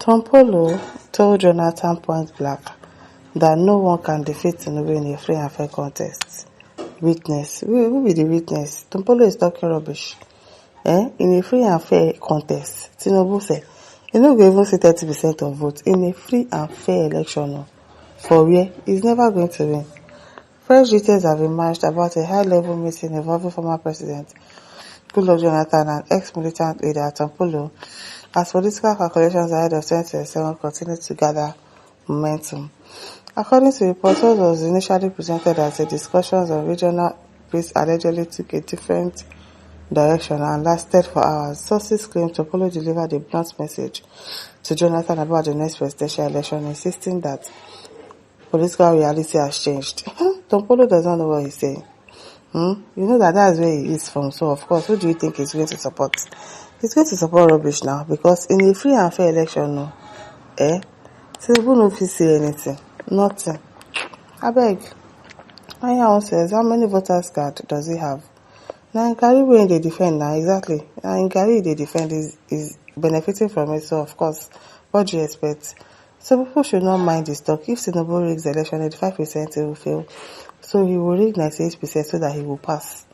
Tompolo told Jonathan point blank that no one can defeat Tinubu in a free and fair contest. Witness. Who be the witness? Tompolo is talking rubbish. In a free and fair contest, Tinubu said, he no go even see 30% of votes in a free and fair election. For where? He's never going to win. Fresh details have emerged about a high-level meeting involving former President Goodluck Jonathan and ex-militant leader Tompolo as political calculations ahead of 2027 continue to gather momentum. According to reports, what was initially presented as a discussion on regional peace allegedly took a different direction and lasted for hours. Sources claim Tompolo delivered a blunt message to Jonathan about the next presidential election, insisting that political reality has changed. Tompolo does not know what he's saying. You know that's where he is from, so of course, who do you think he's going to support? He's going to support rubbish now, because in a free and fair election, Tinubu no fit say anything. Nothing. Abeg. Anya says, how many voters card does he have? Now in Gary wey they defend now, exactly. Now in Gary they defend is benefiting from it, so of course, what do you expect? So people should not mind this talk. If Tinubu rigs the election, 85% he will fail. So he will rig 98% so that he will pass.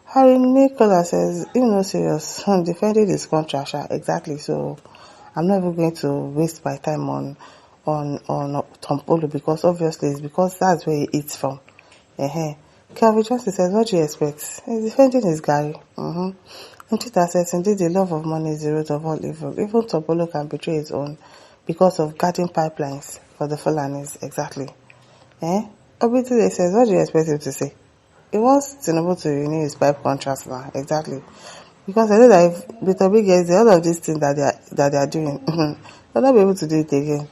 Harry Nicholas says, even no serious, defending his contract, exactly. So I'm not even going to waste my time on Tompolo, because obviously it's because that's where he eats from. Calvin Johnson says, what do you expect? He's defending his guy. And Twitter says, indeed, the love of money is the root of all evil. Even Tompolo can betray his own because of guarding pipelines for the Fulanis. Exactly. Obitude says, what do you expect him to say? He wants Tinubu to renew his pipe contract now. Exactly. Because I know that if Bitobi gets all of these things that they are doing, they'll not be able to do it again.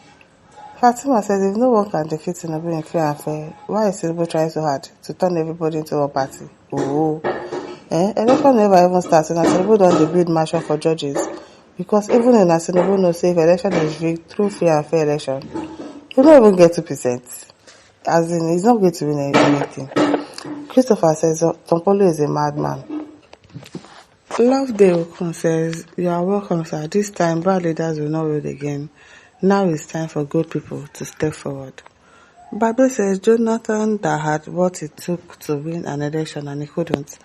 Fatima says, if no one can defeat Tinubu in fair and fair, why is Tinubu trying so hard to turn everybody into one party? Election never even starts, and Tinubu don't build marshal for judges. Because even in Tinubu knows if election is rigged through fair and fair election, he'll not even get 2%. As in, he's not going to win anything. Christopher says, Tompolo is a madman. Lovedale says, you are welcome, sir. This time, bad leaders will not rule again. Now it's time for good people to step forward. Bible says, Jonathan that had what it took to win an election and he couldn't.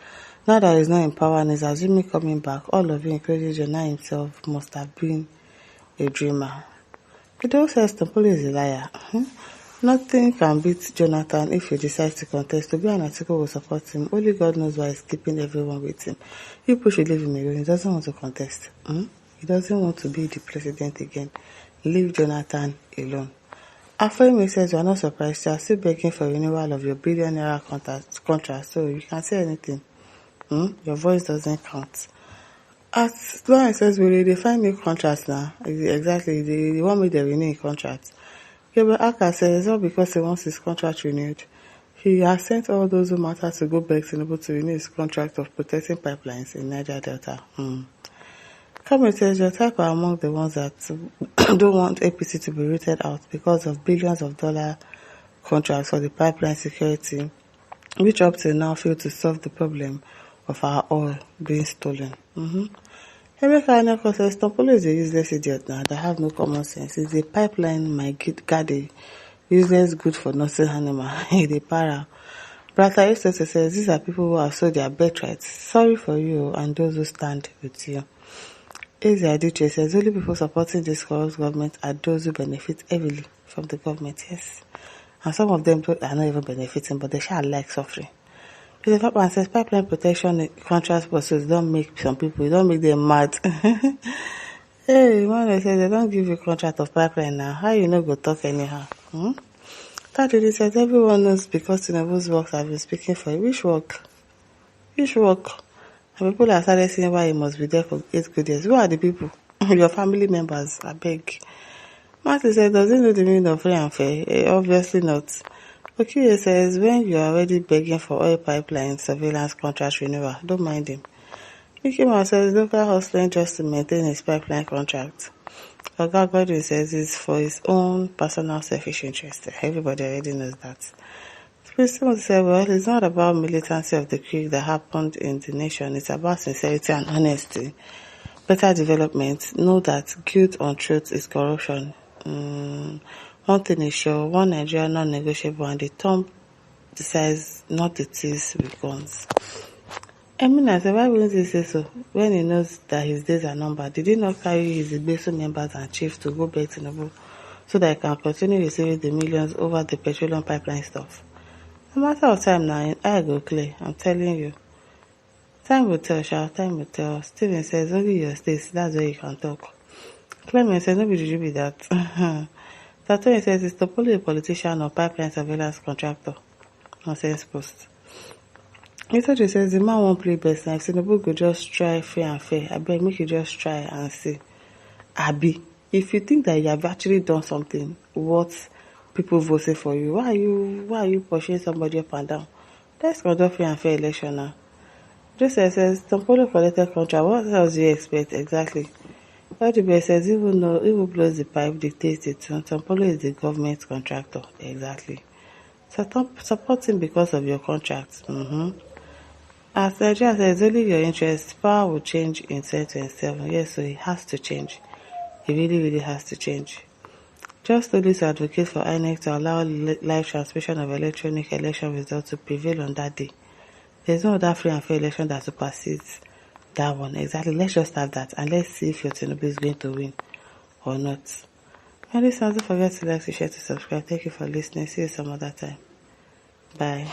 Now that he's not in power and is assuming coming back, all of you, including Jonah himself, must have been a dreamer. Video says Tompolo is a liar. Nothing can beat Jonathan if he decides to contest. To be an article will support him. Only God knows why he's keeping everyone with him. People should leave him alone. He doesn't want to contest. He doesn't want to be the president again. Leave Jonathan alone. Aframe says, you are not surprised. You are still begging for renewal of your billionaire contract, so you can say anything. Your voice doesn't count. As long as says, will they find new contracts now? Exactly. They want me to renew a contract. But Aka says, it's not because he wants his contract renewed. He has sent all those who matter to go back Tinubu to renew his contract of protecting pipelines in Niger Delta. Comment says, your type are among the ones that don't want APC to be rooted out because of billions of dollar contracts for the pipeline security, which up till now fail to solve the problem of our oil being stolen. Emeka Aneko says, Tompolo is a useless idiot now that have no common sense. He's a pipeline, my guide, useless, good for nothing animal. He's a para. Brother Esther says, these are people who have sold their birthrights. Sorry for you and those who stand with you. Eze Adichie says, only people supporting this corrupt government are those who benefit heavily from the government. Yes. And some of them are not even benefiting, but they shall like suffering. The department says pipeline protection contract process don't make some people, don't make them mad. Hey, man, says they don't give you contract of pipeline now. How you know go talk anyhow? That really says everyone knows because Tinubu's works have been speaking for you. Which work? And people are started saying why he must be there for 8 good years. Who are the people? Your family members, I beg. Martin said, does he know the meaning of free and fair? Obviously not. Okiye says, when you are already begging for oil pipeline surveillance contract renewal, don't mind him. Mickey Mouse says, local hustling just to maintain his pipeline contract. Oga Godwin says it's for his own personal selfish interest. Everybody already knows that. Christian said, well, it's not about militancy of the creed that happened in the nation. It's about sincerity and honesty. better development, know that guilt on truth is corruption. One thing is sure, one Nigeria non-negotiable, and the Trump decides not to tease with guns. I mean, I said, why wouldn't he say so? When he knows that his days are numbered, did he not carry his Igbeso members and chiefs to go beg Tinubu so that he can continue receiving the millions over the petroleum pipeline stuff? No matter of time now, I go clear, I'm telling you. Time will tell, time will tell. Steven says, only your states, that's where you can talk. Clement says, nobody should be that. Tatoni says, is Tompolo a politician or pipeline surveillance contractor? Nonsense post. Mr. says, the man won't play best now. If Tinubu go just try fair and fair, I beg, make you just try and see. Abi, if you think that you have actually done something, what people voted for you, why are you pushing somebody up and down? Let's conduct fair and fair election now. Joseph says, Tompolo collected contract. What else do you expect exactly? LDB says, even though who blows the pipe dictates the tune, Tompolo is the government contractor. Exactly. So support him because of your contract. As Nigeria says, only your interest, power will change in 2027. Yes, so it has to change. It really, really has to change. Just only to advocate for INEC to allow live transmission of electronic election results to prevail on that day. There's no other free and fair election that supersedes that one. Exactly. Let's just have that and let's see if your Tinubu is going to win or not. And listen, don't forget to like, to share, to subscribe. Thank you for listening. See you some other time. Bye.